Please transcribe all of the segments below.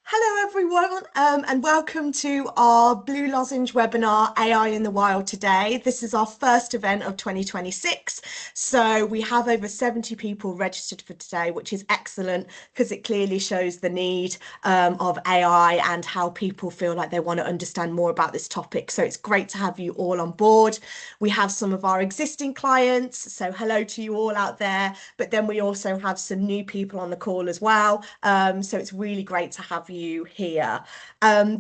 Hello everyone, and welcome to our Blue Lozenge webinar, AI in the Wild today. This is our first event of 2026. So we have over 70 people registered for today, which is excellent because it clearly shows the need of AI and how people feel like they want to understand more about this topic. So it's great to have you all on board. We have some of our existing clients, so hello to you all out there, but then we also have some new people on the call as well. So it's really great to have you here.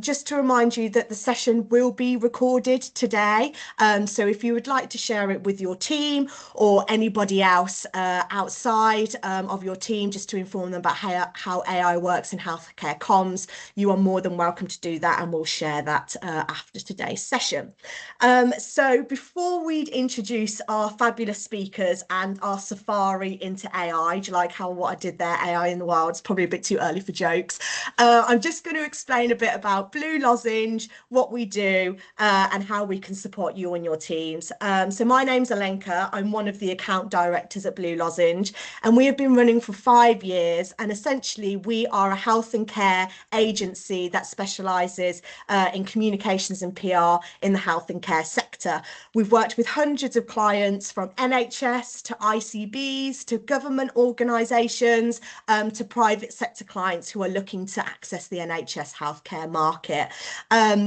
Just to remind you that the session will be recorded today. So if you would like to share it with your team or anybody else outside of your team, just to inform them about how AI works in healthcare comms, you are more than welcome to do that, and we'll share that after today's session. So before we introduce our fabulous speakers and our safari into AI, do you like what I did there, AI in the wild? It's probably a bit too early for jokes. I'm just going to explain a bit about Blue Lozenge, what we do, and how we can support you and your teams. So my name's Alenka. I'm one of the account directors at Blue Lozenge, and we have been running for 5 years. And essentially, we are a health and care agency that specialises in communications and PR in the health and care sector. We've worked with hundreds of clients, from NHS to ICBs to government organisations to private sector clients who are looking to access the NHS healthcare market.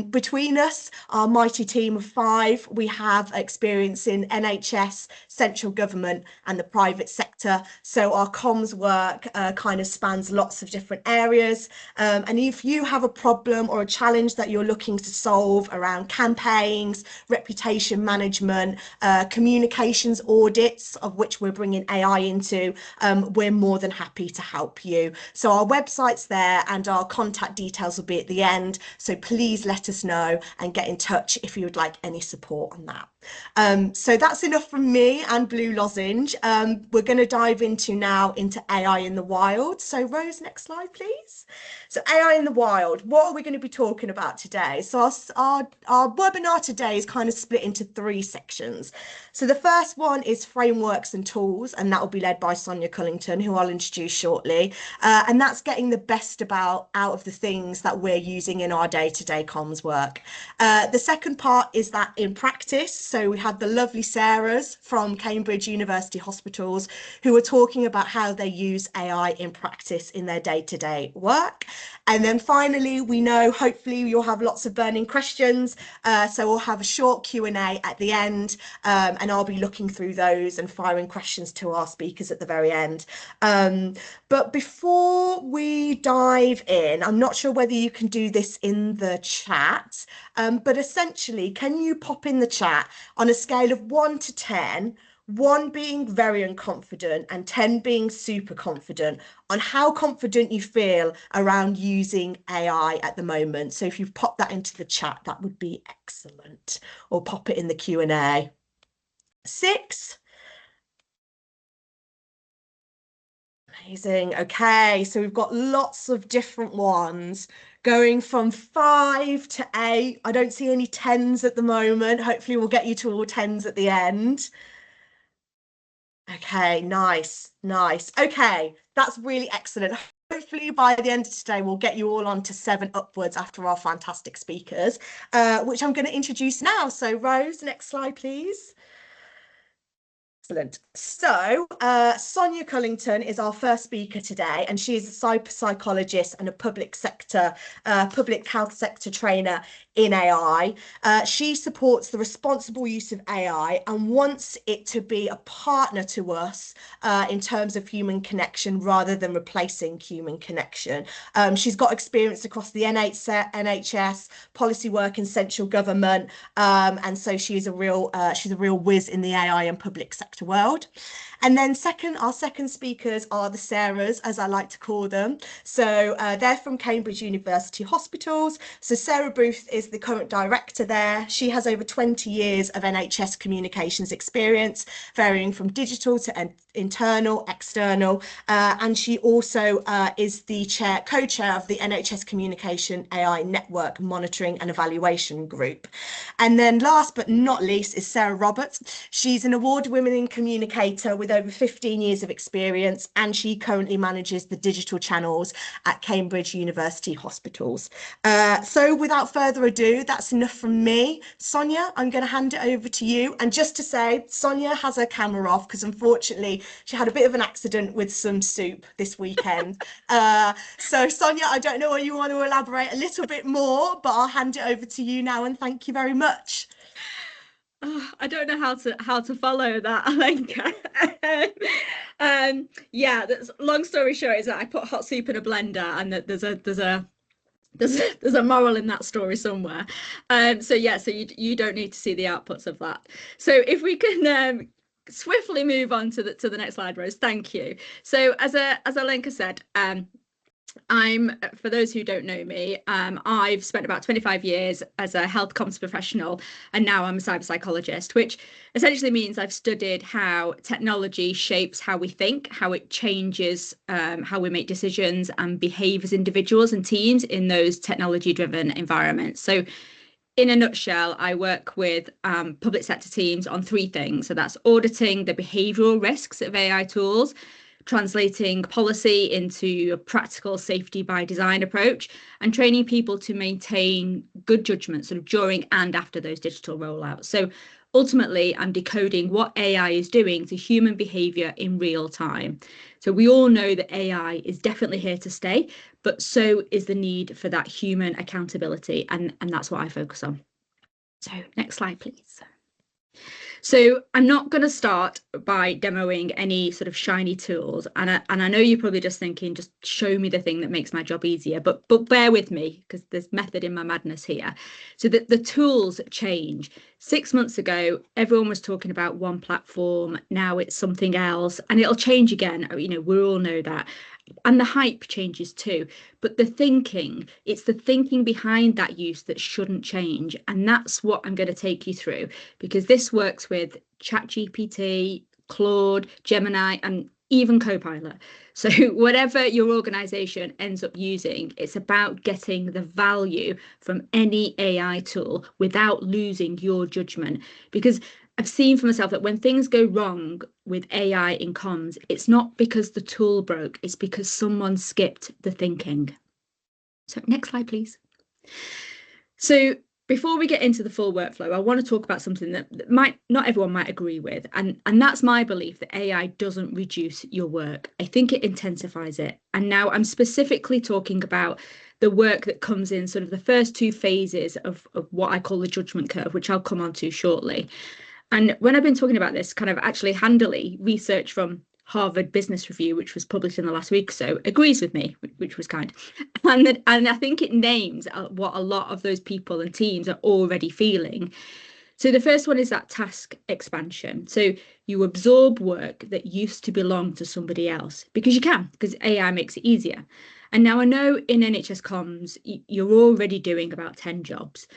Between us, our mighty team of 5, we have experience in NHS, central government and the private sector. So our comms work kind of spans lots of different areas. And if you have a problem or a challenge that you're looking to solve around campaigns, reputation management, communications audits, of which we're bringing AI into, we're more than happy to help you. So our website's there and our contact details will be at the end. So please let us know and get in touch if you would like any support on that. So that's enough from me and Blue Lozenge. We're going to dive into AI in the wild. So Rose, next slide, please. So AI in the wild, what are we going to be talking about today? So our webinar today is kind of split into 3 sections. So the first one is frameworks and tools, and that will be led by Sonia Cullington, who I'll introduce shortly. And that's getting the best out of the things that we're using in our day-to-day comms work. The second part is that in practice. So we have the lovely Sarahs from Cambridge University Hospitals who are talking about how they use AI in practice in their day-to-day work. And then finally, we know hopefully you'll have lots of burning questions. So we'll have a short Q&A at the end, and I'll be looking through those and firing questions to our speakers at the very end. But before we dive in, I'm not sure whether you can do this in the chat, but essentially, can you pop in the chat on a scale of 1 to 10, 1 being very unconfident and 10 being super confident, on how confident you feel around using AI at the moment? So if you've popped that into the chat, that would be excellent. Or pop it in the Q&A. 6. Amazing. Okay, so we've got lots of different ones going from 5 to 8. I don't see any 10s at the moment. Hopefully we'll get you to all 10s at the end. Okay, nice. Okay, that's really excellent. Hopefully by the end of today, we'll get you all on to 7 upwards after our fantastic speakers, which I'm going to introduce now. So Rose, next slide, please. Excellent. So Sonia Cullington is our first speaker today, and she is a psychologist and a public health sector trainer in AI. She supports the responsible use of AI and wants it to be a partner to us in terms of human connection rather than replacing human connection. She's got experience across the NHS, policy work in central government, and so she's a real whiz in the AI and public sector world. And then our second speakers are the Sarahs, as I like to call them. So they're from Cambridge University Hospitals. So Sarah Booth is the current director there. She has over 20 years of NHS communications experience, varying from digital to internal, external. And she also is the co-chair of the NHS Communication AI Network Monitoring and Evaluation Group. And then last but not least is Sarah Roberts. She's an award-winning award-winning communicator with over 15 years of experience, and she currently manages the digital channels at Cambridge University Hospitals. So without further ado, that's enough from me. Sonia, I'm going to hand it over to you. And just to say, Sonia has her camera off because unfortunately she had a bit of an accident with some soup this weekend. So Sonia, I don't know whether you want to elaborate a little bit more, but I'll hand it over to you now, and thank you very much. Oh, I don't know how to follow that, Alenka. Yeah, that's long story short is that I put hot soup in a blender, and that there's a moral in that story somewhere. So yeah, so you don't need to see the outputs of that. So if we can swiftly move on to the next slide, Rose. Thank you. So as Alenka said, for those who don't know me, I've spent about 25 years as a health comms professional, and now I'm a cyber psychologist, which essentially means I've studied how technology shapes how we think, how it changes how we make decisions and behave as individuals and teams in those technology-driven environments. So in a nutshell, I work with public sector teams on three things. So that's auditing the behavioural risks of AI tools, translating policy into a practical safety by design approach, and training people to maintain good judgment sort of during and after those digital rollouts. So ultimately, I'm decoding what AI is doing to human behaviour in real time. So we all know that AI is definitely here to stay, but so is the need for that human accountability, and that's what I focus on. So next slide, please. So I'm not going to start by demoing any sort of shiny tools, and I know you're probably just thinking, just show me the thing that makes my job easier, but bear with me because there's method in my madness here. So the tools change. 6 months ago, everyone was talking about one platform. Now it's something else, and it'll change again. You know, we all know that. And the hype changes too, but it's the thinking behind that use that shouldn't change. And that's what I'm going to take you through, because this works with ChatGPT, Claude, Gemini, and even Copilot. So whatever your organization ends up using, it's about getting the value from any AI tool without losing your judgment. Because I've seen for myself that when things go wrong with AI in comms, it's not because the tool broke, it's because someone skipped the thinking. So next slide, please. So before we get into the full workflow, I want to talk about something that not everyone might agree with. And that's my belief that AI doesn't reduce your work. I think it intensifies it. And now I'm specifically talking about the work that comes in sort of the first two phases of what I call the judgment curve, which I'll come on to shortly. And when I've been talking about this kind of actually handily, research from Harvard Business Review, which was published in the last week or so, agrees with me, which was kind. And I think it names what a lot of those people and teams are already feeling. So the first one is that task expansion. So you absorb work that used to belong to somebody else because you can, because AI makes it easier. And now I know in NHS comms, you're already doing about 10 jobs.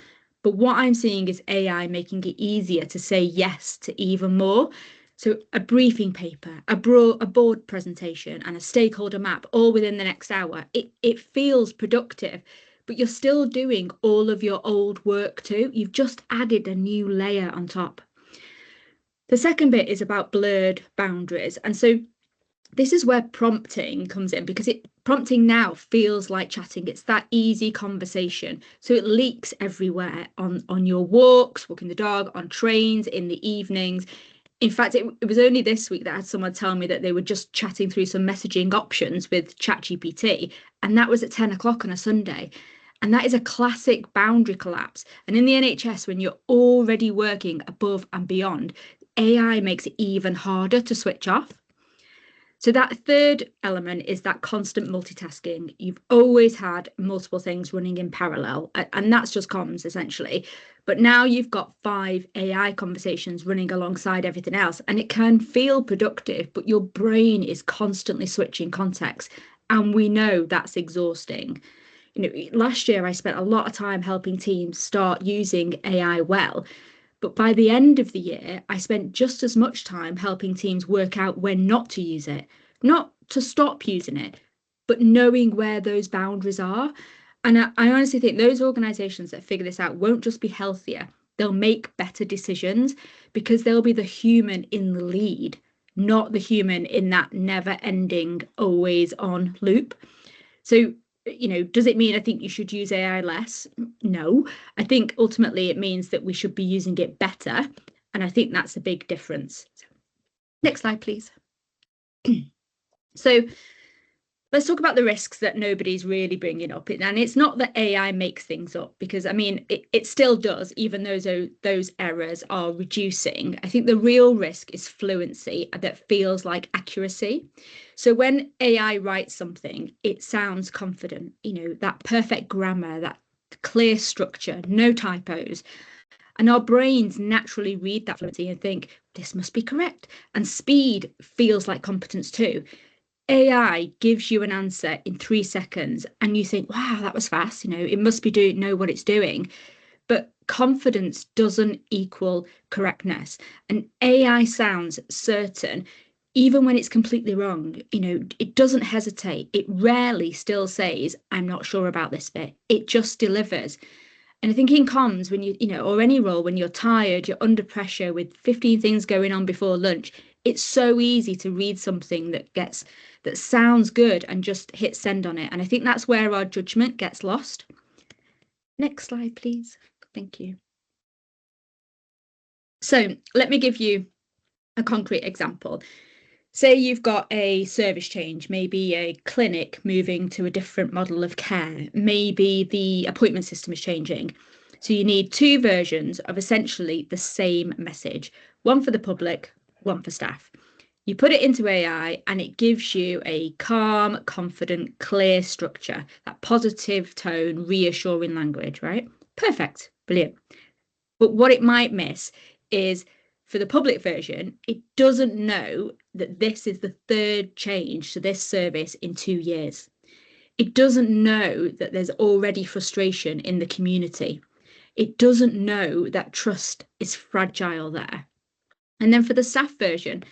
But what I'm seeing is AI making it easier to say yes to even more. So a briefing paper, a board presentation, and a stakeholder map all within the next hour. It feels productive, but you're still doing all of your old work too. You've just added a new layer on top. The second bit is about blurred boundaries. And so this is where prompting comes in, because prompting now feels like chatting. It's that easy conversation. So it leaks everywhere on your walks, walking the dog, on trains, in the evenings. In fact, it was only this week that I had someone tell me that they were just chatting through some messaging options with ChatGPT, and that was at 10 o'clock on a Sunday. And that is a classic boundary collapse. And in the NHS, when you're already working above and beyond, AI makes it even harder to switch off. So that third element is that constant multitasking. You've always had multiple things running in parallel, and that's just comms essentially. But now you've got 5 AI conversations running alongside everything else, and it can feel productive, but your brain is constantly switching context. And we know that's exhausting. You know, last year I spent a lot of time helping teams start using AI well. But by the end of the year, I spent just as much time helping teams work out when not to use it, not to stop using it, but knowing where those boundaries are. And I honestly think those organizations that figure this out won't just be healthier, they'll make better decisions because they'll be the human in the lead, not the human in that never ending, always on loop. So, does it mean I think you should use AI less? No, I think ultimately it means that we should be using it better. And I think that's a big difference. Next slide, please. So let's talk about the risks that nobody's really bringing up. And it's not that AI makes things up, because I mean, it still does, even though those errors are reducing. I think the real risk is fluency that feels like accuracy. So when AI writes something, it sounds confident, that perfect grammar, that clear structure, no typos. And our brains naturally read that fluency and think, this must be correct. And speed feels like competence too. AI gives you an answer in 3 seconds and you think, wow, that was fast. It must be know what it's doing. But confidence doesn't equal correctness. And AI sounds certain, even when it's completely wrong. It doesn't hesitate. It rarely still says, I'm not sure about this bit. It just delivers. And I think in comms, when or any role, when you're tired, you're under pressure with 15 things going on before lunch, it's so easy to read something that sounds good and just hit send on it. And I think that's where our judgment gets lost. Next slide, please. Thank you. So let me give you a concrete example. Say you've got a service change, maybe a clinic moving to a different model of care. Maybe the appointment system is changing. So you need 2 versions of essentially the same message, one for the public, one for staff. You put it into AI and it gives you a calm, confident, clear structure, that positive tone, reassuring language, right? Perfect, brilliant. But what it might miss is, for the public version, it doesn't know that this is the 3rd change to this service in 2 years. It doesn't know that there's already frustration in the community. It doesn't know that trust is fragile there. And then for the staff version,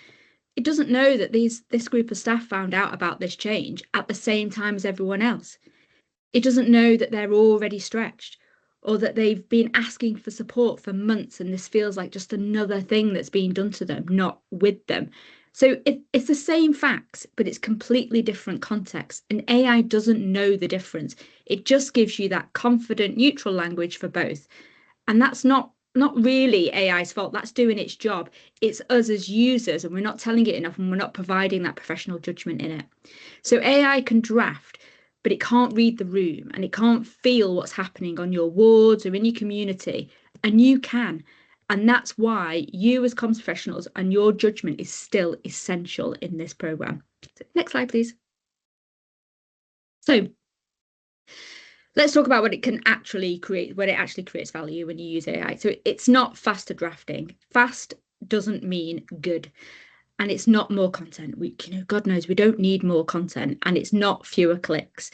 it doesn't know that this group of staff found out about this change at the same time as everyone else. It doesn't know that they're already stretched, or that they've been asking for support for months and this feels like just another thing that's being done to them, not with them. So it's the same facts, but it's completely different context. And AI doesn't know the difference. It just gives you that confident, neutral language for both. And that's not really AI's fault. That's doing its job. It's us as users, and we're not telling it enough, and we're not providing that professional judgment in it. So AI can draft, but it can't read the room, and it can't feel what's happening on your wards or in your community, and you can. And that's why you as comms professionals and your judgment is still essential in this program. So, next slide, please. So let's talk about what it can actually create, when it actually creates value when you use AI. So it's not faster drafting. Fast doesn't mean good. And it's not more content. God knows we don't need more content, and it's not fewer clicks.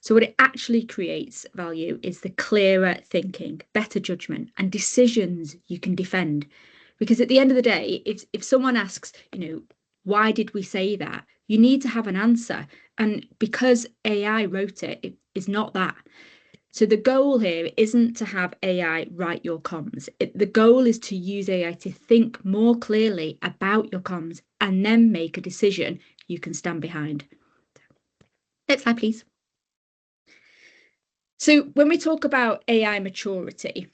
So what it actually creates value is the clearer thinking, better judgment, and decisions you can defend. Because at the end of the day, if someone asks, why did we say that? You need to have an answer. And because AI wrote it, it is not that. So the goal here isn't to have AI write your comms. The goal is to use AI to think more clearly about your comms and then make a decision you can stand behind. Next slide, please. So when we talk about AI maturity,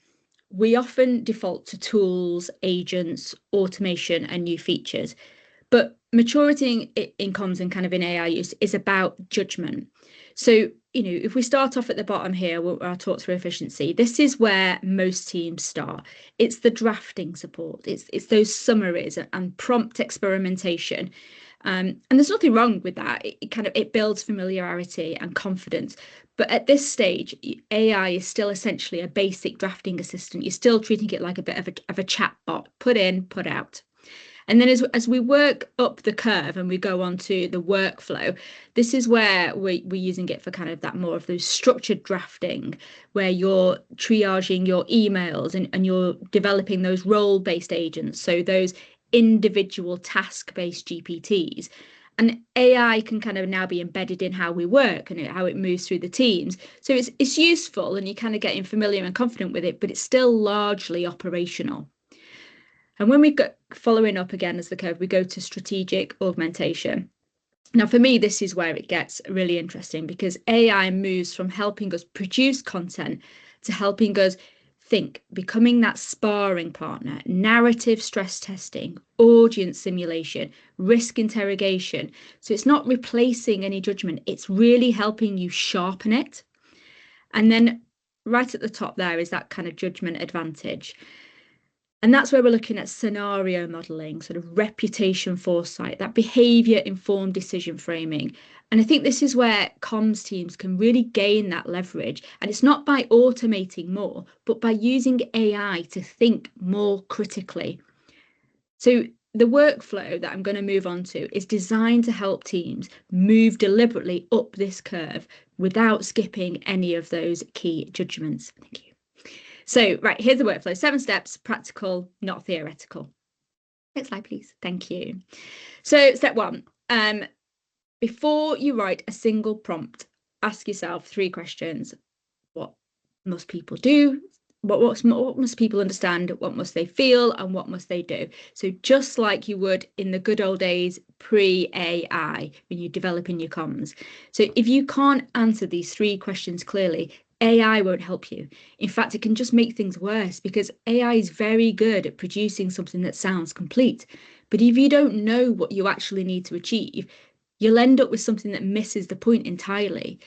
we often default to tools, agents, automation, and new features. But maturity in comms and kind of in AI use is about judgment. So, if we start off at the bottom here, where I talk through efficiency, this is where most teams start. It's the drafting support. It's those summaries and prompt experimentation. And there's nothing wrong with that. It builds familiarity and confidence. But at this stage, AI is still essentially a basic drafting assistant. You're still treating it like a bit of a chatbot, put in, put out. And then as we work up the curve and we go on to the workflow, this is where we're using it for kind of that more of those structured drafting, where you're triaging your emails and you're developing those role-based agents. So those individual task-based GPTs. And AI can kind of now be embedded in how we work and how it moves through the teams. So it's useful and you're kind of getting familiar and confident with it, but it's still largely operational. And when we go following up again as the curve, we go to strategic augmentation. Now, for me, this is where it gets really interesting because AI moves from helping us produce content to helping us think, becoming that sparring partner, narrative stress testing, audience simulation, risk interrogation. So it's not replacing any judgment, it's really helping you sharpen it. And then right at the top there is that kind of judgment advantage. And that's where we're looking at scenario modeling, sort of reputation foresight, that behavior informed decision framing. And I think this is where comms teams can really gain that leverage. And it's not by automating more, but by using AI to think more critically. So the workflow that I'm going to move on to is designed to help teams move deliberately up this curve without skipping any of those key judgments. Thank you. So, right, here's the workflow. 7 steps, practical, not theoretical. Next slide, please. Thank you. So, step 1, before you write a single prompt, ask yourself 3 questions. What must people do? What must people understand? What must they feel? And what must they do? So just like you would in the good old days pre-AI when you're developing your comms. So if you can't answer these 3 questions clearly, AI won't help you. In fact, it can just make things worse because AI is very good at producing something that sounds complete. But if you don't know what you actually need to achieve, you'll end up with something that misses the point entirely.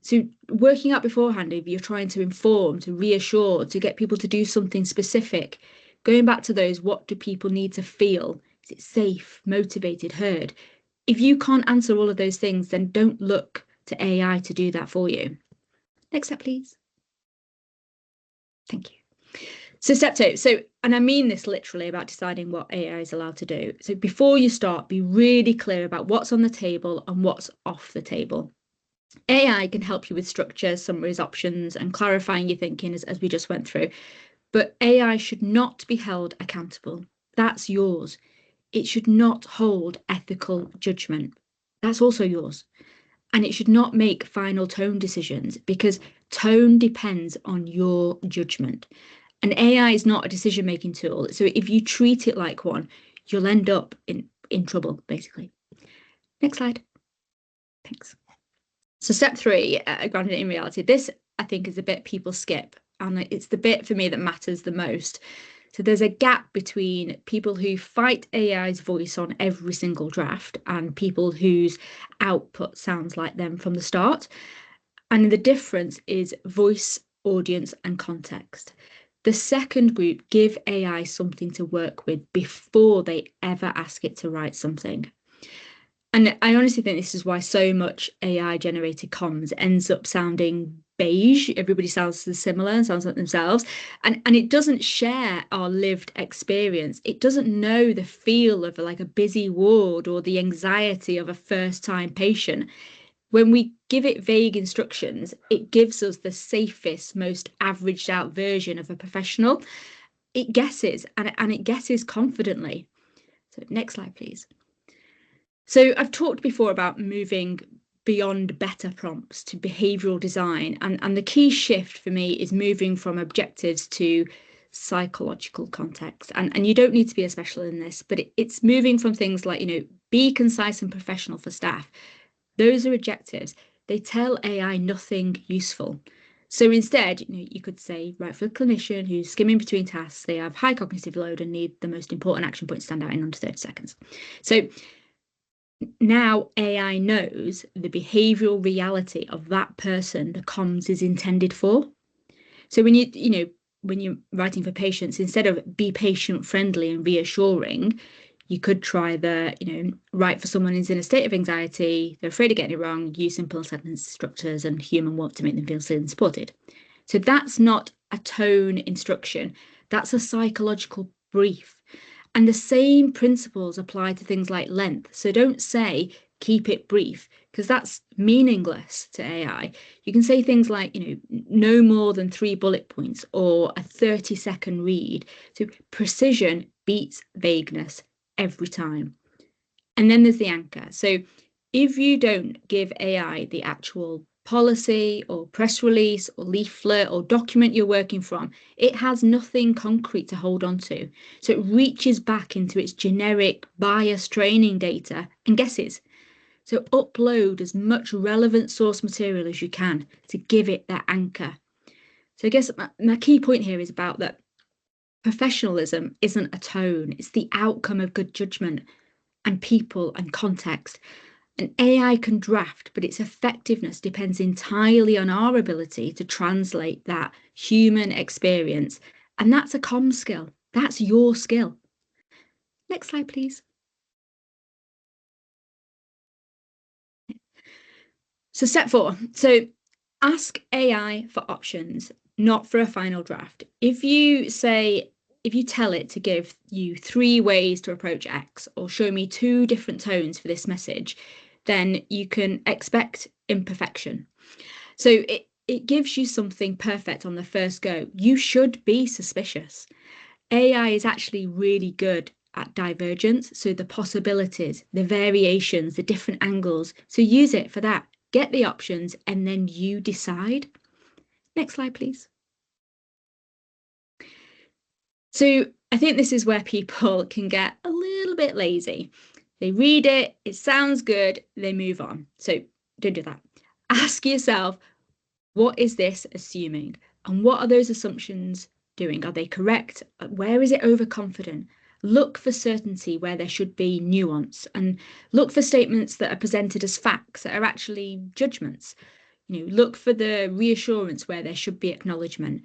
So working out beforehand, if you're trying to inform, to reassure, to get people to do something specific, going back to those, what do people need to feel? Is it safe, motivated, heard? If you can't answer all of those things, then don't look to AI to do that for you. Next step, please. Thank you. So step 2, and I mean this literally about deciding what AI is allowed to do. So before you start, be really clear about what's on the table and what's off the table. AI can help you with structure, summaries, options, and clarifying your thinking as we just went through. But AI should not be held accountable. That's yours. It should not hold ethical judgment. That's also yours. And it should not make final tone decisions because tone depends on your judgment. And AI is not a decision-making tool. So if you treat it like one, you'll end up in trouble, basically. Next slide. Thanks. So step 3, grounded in reality. This, I think, is the bit people skip. And it's the bit for me that matters the most. So there's a gap between people who fight AI's voice on every single draft and people whose output sounds like them from the start. And the difference is voice, audience, and context. The second group give AI something to work with before they ever ask it to write something. And I honestly think this is why so much AI generated comms ends up sounding beige. Everybody sounds similar and sounds like themselves. And it doesn't share our lived experience. It doesn't know the feel of like a busy ward or the anxiety of a first-time patient. When we give it vague instructions, it gives us the safest, most averaged out version of a professional. It guesses and it guesses confidently. So next slide, please. So I've talked before about moving beyond better prompts to behavioural design. And the key shift for me is moving from objectives to psychological context. And you don't need to be a specialist in this, but it's moving from things like, be concise and professional for staff. Those are objectives. They tell AI nothing useful. So instead, you could say, right, for a clinician who's skimming between tasks, they have high cognitive load and need the most important action point to stand out in under 30 seconds. So now AI knows the behavioral reality of that person the comms is intended for. So when when you're writing for patients, instead of be patient friendly and reassuring, you could try write for someone who's in a state of anxiety, they're afraid of getting it wrong, use simple sentence structures and human warmth to make them feel seen and supported. So that's not a tone instruction, that's a psychological brief. And the same principles apply to things like length. So don't say, keep it brief, because that's meaningless to AI. You can say things like, no more than 3 bullet points or a 30-second read. So precision beats vagueness every time. And then there's the anchor. So if you don't give AI the actual policy or press release or leaflet or document you're working from, it has nothing concrete to hold on to. So it reaches back into its generic bias training data and guesses. So upload as much relevant source material as you can to give it that anchor. So I guess my key point here is about that professionalism isn't a tone, it's the outcome of good judgment and people and context. An AI can draft, but its effectiveness depends entirely on our ability to translate that human experience. And that's a comm skill. That's your skill. Next slide, please. So step 4. So ask AI for options, not for a final draft. If you tell it to give you 3 ways to approach X or show me 2 different tones for this message, then you can expect imperfection. So it gives you something perfect on the first go. You should be suspicious. AI is actually really good at divergence, so the possibilities, the variations, the different angles. So use it for that. Get the options and then you decide. Next slide, please. So I think this is where people can get a little bit lazy. They read it, it sounds good, they move on. So don't do that. Ask yourself, what is this assuming? And what are those assumptions doing? Are they correct? Where is it overconfident? Look for certainty where there should be nuance, and look for statements that are presented as facts that are actually judgments. Look for the reassurance where there should be acknowledgement.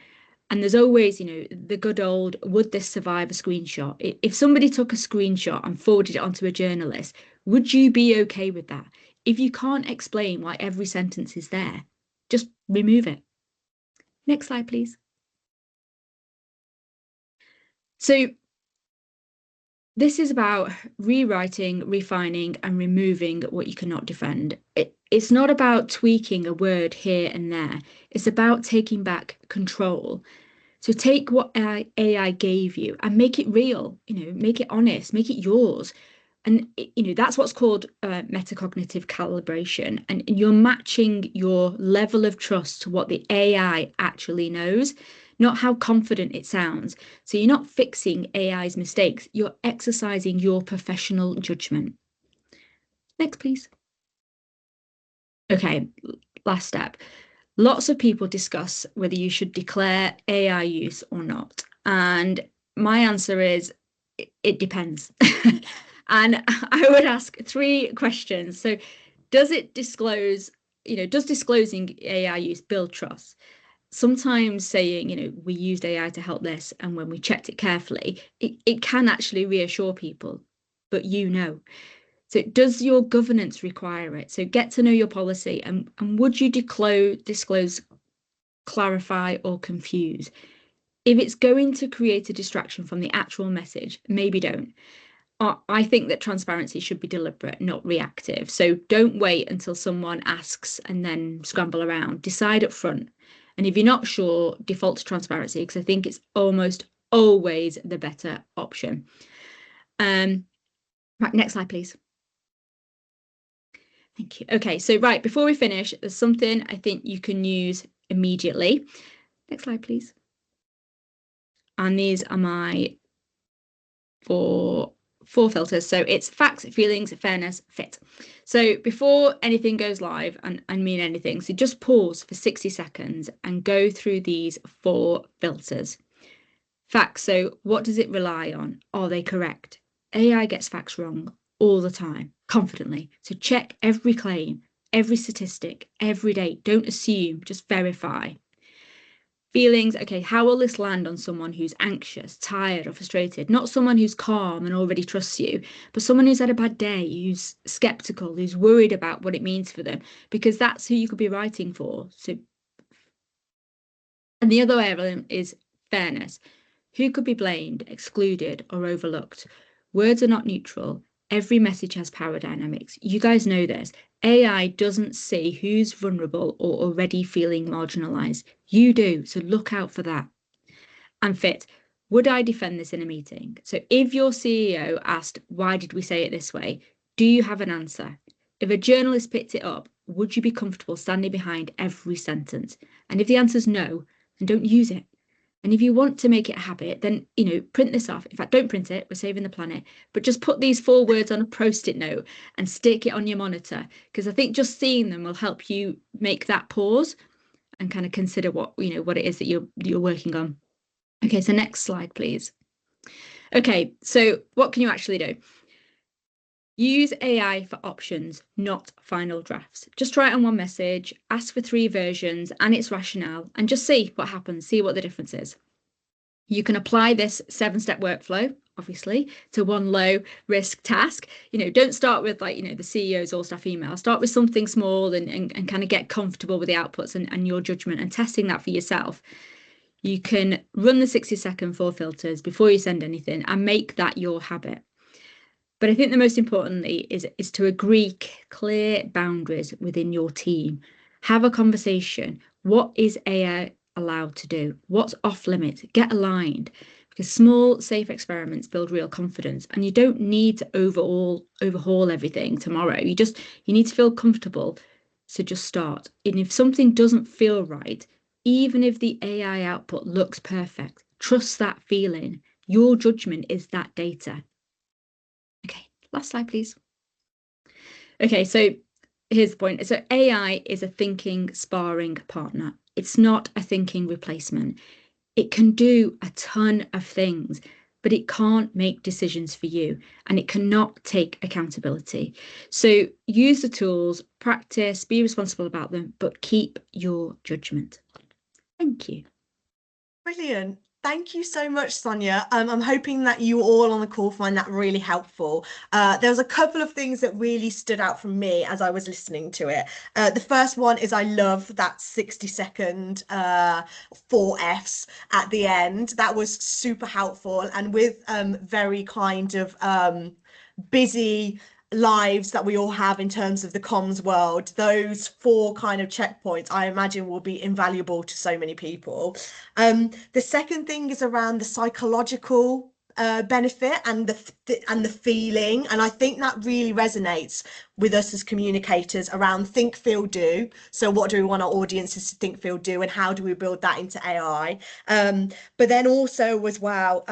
And there's always, the good old, would this survive a screenshot? If somebody took a screenshot and forwarded it onto a journalist, would you be okay with that? If you can't explain why every sentence is there, just remove it. Next slide, please. So this is about rewriting, refining, and removing what you cannot defend. It's not about tweaking a word here and there. It's about taking back control. So take what AI gave you and make it real, make it honest, make it yours. And, that's what's called metacognitive calibration. And you're matching your level of trust to what the AI actually knows, not how confident it sounds. So you're not fixing AI's mistakes, you're exercising your professional judgment. Next, please. Okay, last step. Lots of people discuss whether you should declare AI use or not. And my answer is, it depends. And I would ask 3 questions. So does it disclose, does disclosing AI use build trust? Sometimes saying, we used AI to help this, and when we checked it carefully, it can actually reassure people, but So does your governance require it? So get to know your policy, and would you disclose, clarify, or confuse? If it's going to create a distraction from the actual message, maybe don't. I think that transparency should be deliberate, not reactive. So don't wait until someone asks and then scramble around. Decide up front. And if you're not sure, default to transparency, because I think it's almost always the better option. Right, next slide, please. Thank you. Okay, so before we finish, there's something I think you can use immediately. Next slide, please. And these are my four filters. So it's facts, feelings, fairness, fit. So before anything goes live, and I mean anything, so just pause for 60 seconds and go through these 4 filters. Facts, so what does it rely on? Are they correct? AI gets facts wrong all the time, confidently. So check every claim, every statistic, every date. Don't assume, just verify. Feelings, okay, how will this land on someone who's anxious, tired, or frustrated? Not someone who's calm and already trusts you, but someone who's had a bad day, who's skeptical, who's worried about what it means for them, because that's who you could be writing for. So, and the other area is fairness. Who could be blamed, excluded, or overlooked? Words are not neutral. Every message has power dynamics. You guys know this. AI doesn't see who's vulnerable or already feeling marginalized. You do, so look out for that. And fit, would I defend this in a meeting? So if your CEO asked, why did we say it this way? Do you have an answer? If a journalist picked it up, would you be comfortable standing behind every sentence? And if the answer is no, then don't use it. And if you want to make it a habit, then, print this off. In fact, don't print it, we're saving the planet, but just put these 4 words on a post-it note and stick it on your monitor. Because I think just seeing them will help you make that pause and kind of consider what it is that you're working on. Okay, so next slide, please. Okay, so what can you actually do? Use AI for options, not final drafts. Just write on one message, ask for 3 versions and its rationale, and just see what happens, see what the difference is. You can apply this 7-step workflow, obviously, to one low risk task. Don't start with the CEO's all staff email. Start with something small and kind of get comfortable with the outputs and your judgment and testing that for yourself. You can run the 60-second 4 filters before you send anything and make that your habit. But I think the most importantly is to agree clear boundaries within your team. Have a conversation. What is AI allowed to do? What's off limits? Get aligned, because small, safe experiments build real confidence, and you don't need to overhaul everything tomorrow. You need to feel comfortable. So just start. And if something doesn't feel right, even if the AI output looks perfect, trust that feeling. Your judgment is that data. Okay, last slide, please. Okay, so here's the point. So AI is a thinking sparring partner. It's not a thinking replacement. It can do a ton of things, but it can't make decisions for you, and it cannot take accountability. So use the tools, practice, be responsible about them, but keep your judgment. Thank you. Brilliant. Thank you so much, Sonia. I'm hoping that you all on the call find that really helpful. There was a couple of things that really stood out from me as I was listening to it. The first one is I love that 60-second 4 Fs at the end. That was super helpful, and with very kind of busy lives that we all have in terms of the comms world, those 4 kind of checkpoints I imagine will be invaluable to so many people. The second thing is around the psychological benefit and the feeling, and I think that really resonates with us as communicators around think, feel, do. So what do we want our audiences to think, feel, do, and how do we build that into AI? But then also as well,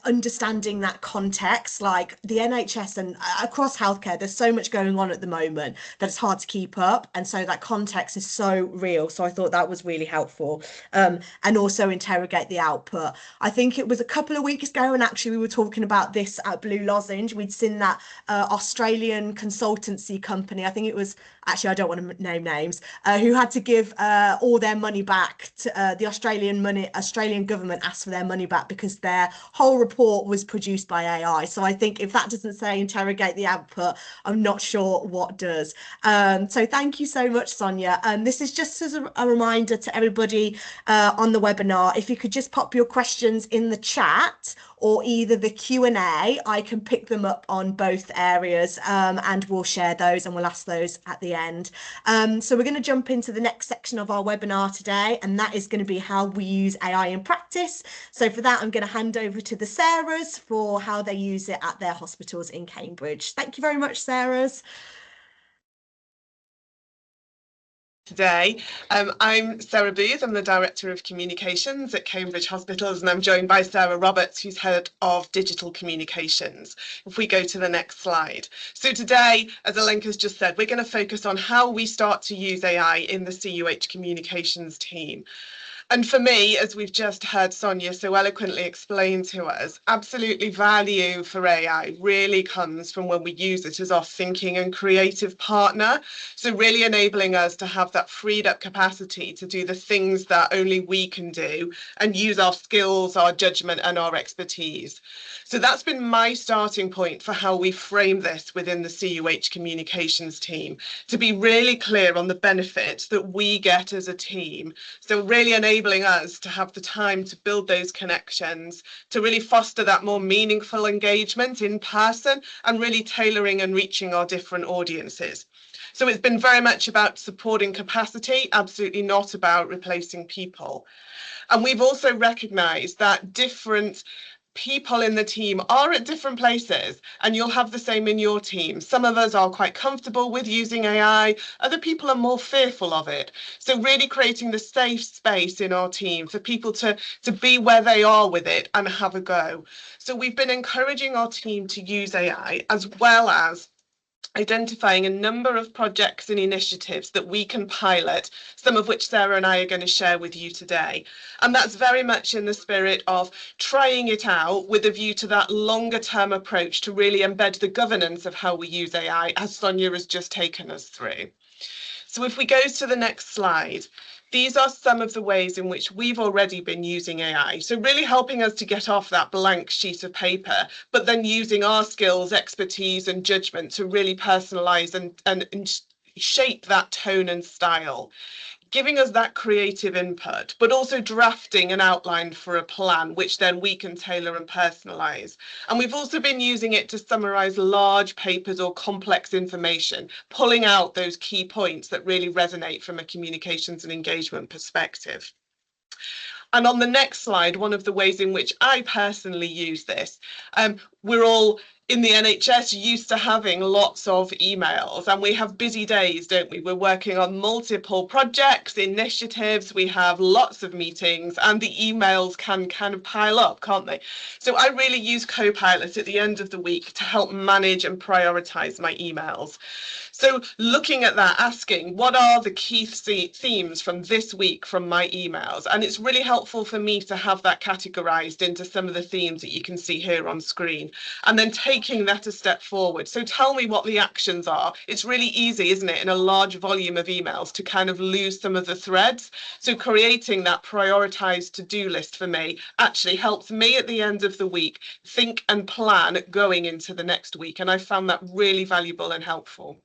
understanding that context, like the NHS and across healthcare, there's so much going on at the moment that it's hard to keep up, and so that context is so real. So I thought that was really helpful. And also interrogate the output. I think it was a couple of weeks ago, and actually we were talking about this at Blue Lozenge. We'd seen that Australian consultancy company, I think it was, actually I don't want to name names, who had to give all their money back to the Australian government asked for their money back because their whole report was produced by AI. So I think if that doesn't say interrogate the output, I'm not sure what does. So thank you so much, Sonia. This is just as a reminder to everybody on the webinar, if you could just pop your questions in the chat or either the Q&A, I can pick them up on both areas, and we'll share those and we'll ask those at the end. So we're going to jump into the next section of our webinar today, and that is going to be how we use AI in practice. So for that, I'm going to hand over to the Sarahs for how they use it at their hospitals in Cambridge. Thank you very much, Sarahs. Today. I'm Sarah Booth, I'm the Director of Communications at Cambridge Hospitals, and I'm joined by Sarah Roberts, who's Head of Digital Communications. If we go to the next slide. So today, as Alenka's just said, we're going to focus on how we start to use AI in the CUH Communications team. And for me, as we've just heard Sonia so eloquently explain to us, absolutely value for AI really comes from when we use it as our thinking and creative partner. So really enabling us to have that freed up capacity to do the things that only we can do and use our skills, our judgment and our expertise. So that's been my starting point for how we frame this within the CUH Communications team, to be really clear on the benefits that we get as a team. So really enabling us to have the time to build those connections, to really foster that more meaningful engagement in person and really tailoring and reaching our different audiences. So it's been very much about supporting capacity, absolutely not about replacing people. And we've also recognised that different people in the team are at different places, and you'll have the same in your team. Some of us are quite comfortable with using AI, other people are more fearful of it. So really creating the safe space in our team for people to be where they are with it and have a go. So we've been encouraging our team to use AI, as well as identifying a number of projects and initiatives that we can pilot, some of which Sarah and I are going to share with you today. And that's very much in the spirit of trying it out with a view to that longer term approach to really embed the governance of how we use AI, as Sonia has just taken us through. So if we go to the next slide, these are some of the ways in which we've already been using AI. So really helping us to get off that blank sheet of paper, but then using our skills, expertise and judgment to really personalize and shape that tone and style, giving us that creative input, but also drafting an outline for a plan, which then we can tailor and personalize. And we've also been using it to summarize large papers or complex information, pulling out those key points that really resonate from a communications and engagement perspective. And on the next slide, one of the ways in which I personally use this, we're all in the NHS used to having lots of emails, and we have busy days, don't we? We're working on multiple projects, initiatives, we have lots of meetings, and the emails can kind of pile up, can't they? So I really use Copilot at the end of the week to help manage and prioritize my emails. So looking at that, asking what are the key themes from this week from my emails, and it's really helpful for me to have that categorized into some of the themes that you can see here on screen, and then taking that a step forward. So tell me what the actions are. It's really easy, isn't it, in a large volume of emails to kind of lose some of the threads. So creating that prioritized to-do list for me actually helps me at the end of the week think and plan going into the next week, and I found that really valuable and helpful.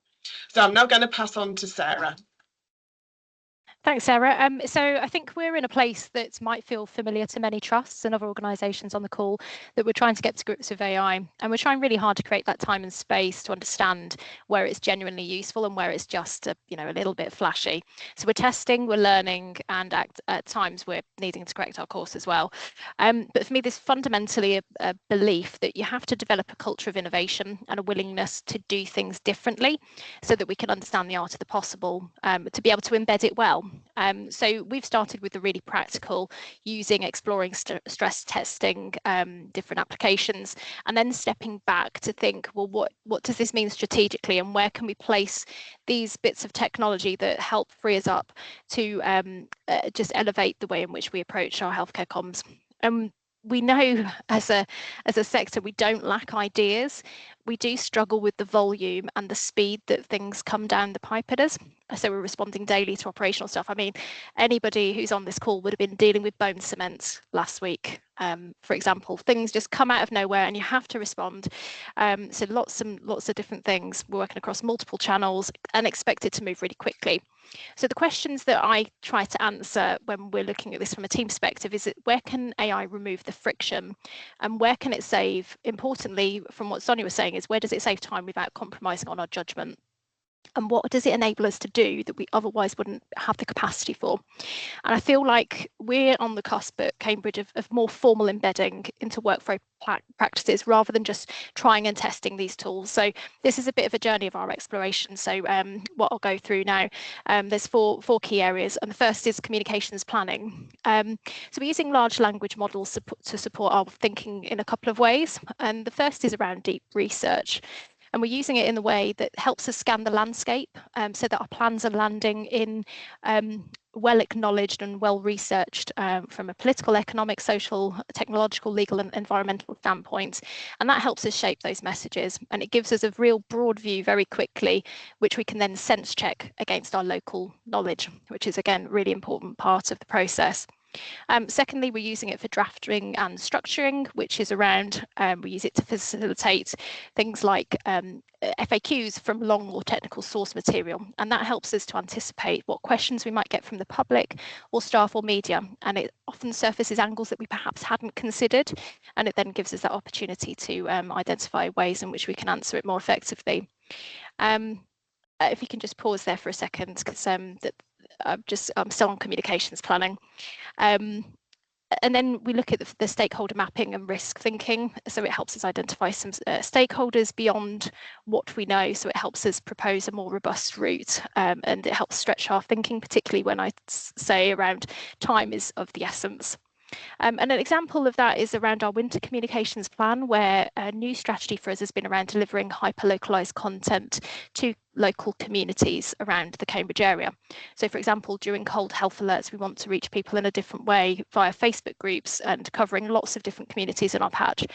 So I'm now going to pass on to Sarah. Thanks, Sarah. So I think we're in a place that might feel familiar to many trusts and other organisations on the call, that we're trying to get to grips with AI, and we're trying really hard to create that time and space to understand where it's genuinely useful and where it's just a little bit flashy. So we're testing, we're learning, and at times we're needing to correct our course as well. But for me, there's fundamentally a belief that you have to develop a culture of innovation and a willingness to do things differently, so that we can understand the art of the possible, to be able to embed it well. So we've started with the really practical, exploring stress testing, different applications, and then stepping back to think, well, what does this mean strategically, and where can we place these bits of technology that help free us up to just elevate the way in which we approach our healthcare comms. We know as a sector, we don't lack ideas. We do struggle with the volume and the speed that things come down the pipe at us. So we're responding daily to operational stuff. I mean, anybody who's on this call would have been dealing with bone cement last week, for example. Things just come out of nowhere and you have to respond. So lots of different things. We're working across multiple channels and expected to move really quickly. So the questions that I try to answer when we're looking at this from a team perspective is, where can AI remove the friction, and where can it save, importantly, from what Sonia was saying, is where does it save time without compromising on our judgment? And what does it enable us to do that we otherwise wouldn't have the capacity for? And I feel like we're on the cusp at Cambridge of more formal embedding into workflow practices, rather than just trying and testing these tools. So this is a bit of a journey of our exploration. So what I'll go through now, there's four key areas, and the first is communications planning. So we're using large language models to support our thinking in a couple of ways, and the first is around deep research. And we're using it in a way that helps us scan the landscape, so that our plans are landing in well acknowledged and well researched from a political, economic, social, technological, legal and environmental standpoint. And that helps us shape those messages, and it gives us a real broad view very quickly, which we can then sense check against our local knowledge, which is again a really important part of the process. Secondly, we're using it for drafting and structuring, which is around, we use it to facilitate things like FAQs from long or technical source material, and that helps us to anticipate what questions we might get from the public or staff or media, and it often surfaces angles that we perhaps hadn't considered, and it then gives us that opportunity to identify ways in which we can answer it more effectively. If you can just pause there for a second, because I'm still on communications planning. And then we look at the stakeholder mapping and risk thinking. So it helps us identify some stakeholders beyond what we know. So it helps us propose a more robust route, and it helps stretch our thinking, particularly when I say around time is of the essence. And an example of that is around our winter communications plan, where a new strategy for us has been around delivering hyper-localised content to local communities around the Cambridge area. So, for example, during cold health alerts, we want to reach people in a different way via Facebook groups and covering lots of different communities in our patch.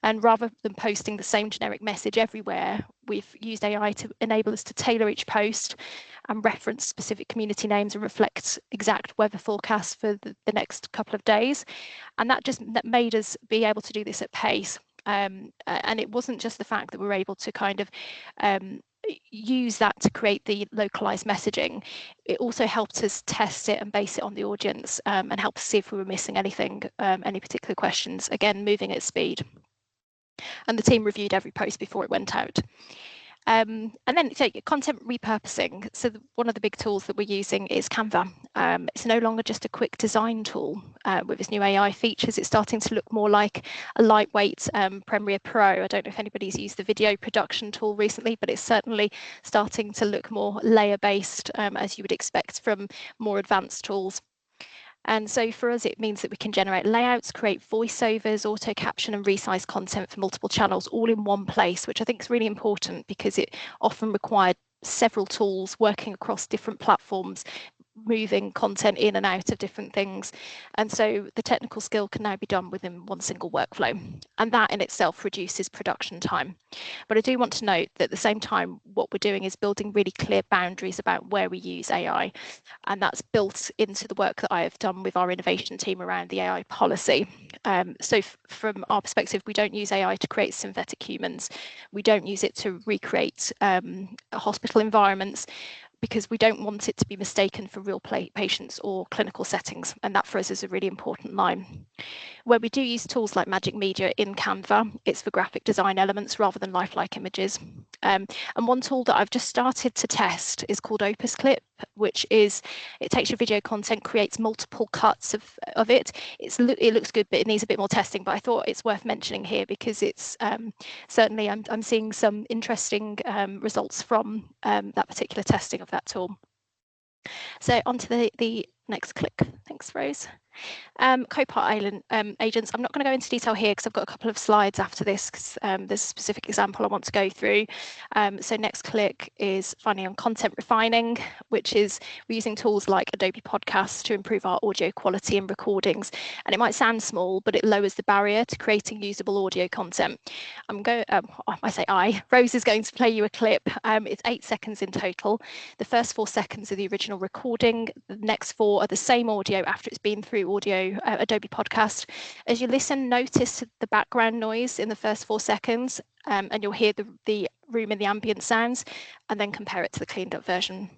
And rather than posting the same generic message everywhere, we've used AI to enable us to tailor each post and reference specific community names and reflect exact weather forecasts for the next couple of days. And that made us be able to do this at pace. And it wasn't just the fact that we were able to kind of use that to create the localized messaging. It also helped us test it and base it on the audience, and help us see if we were missing anything, any particular questions, again, moving at speed. And the team reviewed every post before it went out. And then content repurposing. So one of the big tools that we're using is Canva. It's no longer just a quick design tool. With its new AI features, it's starting to look more like a lightweight Premiere Pro. I don't know if anybody's used the video production tool recently, but it's certainly starting to look more layer-based, as you would expect from more advanced tools. And so for us, it means that we can generate layouts, create voiceovers, auto caption and resize content for multiple channels all in one place, which I think is really important because it often required several tools working across different platforms, moving content in and out of different things. And so the technical skill can now be done within one single workflow. And that in itself reduces production time. But I do want to note that at the same time, what we're doing is building really clear boundaries about where we use AI. And that's built into the work that I have done with our innovation team around the AI policy. So from our perspective, we don't use AI to create synthetic humans. We don't use it to recreate hospital environments, because we don't want it to be mistaken for real patients or clinical settings. And that for us is a really important line. Where we do use tools like Magic Media in Canva, it's for graphic design elements rather than lifelike images. And one tool that I've just started to test is called Opus Clip, which is, it takes your video content, creates multiple cuts of it. It looks good, but it needs a bit more testing. But I thought it's worth mentioning here because it's certainly I'm seeing some interesting results from that particular testing of that tool. So onto the next click. Thanks, Rose. Copilot agents. I'm not going to go into detail here because I've got a couple of slides after this, because there's a specific example I want to go through. So next click is finally on content refining, which is we're using tools like Adobe Podcasts to improve our audio quality and recordings. And it might sound small, but it lowers the barrier to creating usable audio content. Rose is going to play you a clip. It's 8 seconds in total. The first 4 seconds are the original recording. The next 4 are the same audio after it's been through Adobe Podcast. As you listen, notice the background noise in the first 4 seconds, and you'll hear the room and the ambient sounds, and then compare it to the cleaned up version.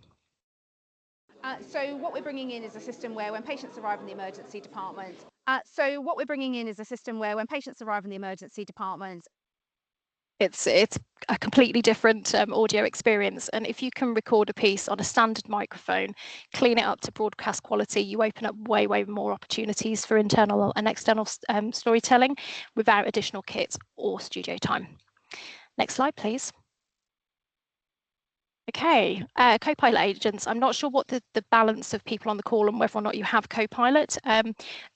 So what we're bringing in is a system where when patients arrive in the emergency department, It's a completely different audio experience. And if you can record a piece on a standard microphone, clean it up to broadcast quality, you open up way more opportunities for internal and external storytelling without additional kit or studio time. Next slide, please. Okay, Copilot agents. I'm not sure what the balance of people on the call and whether or not you have Copilot,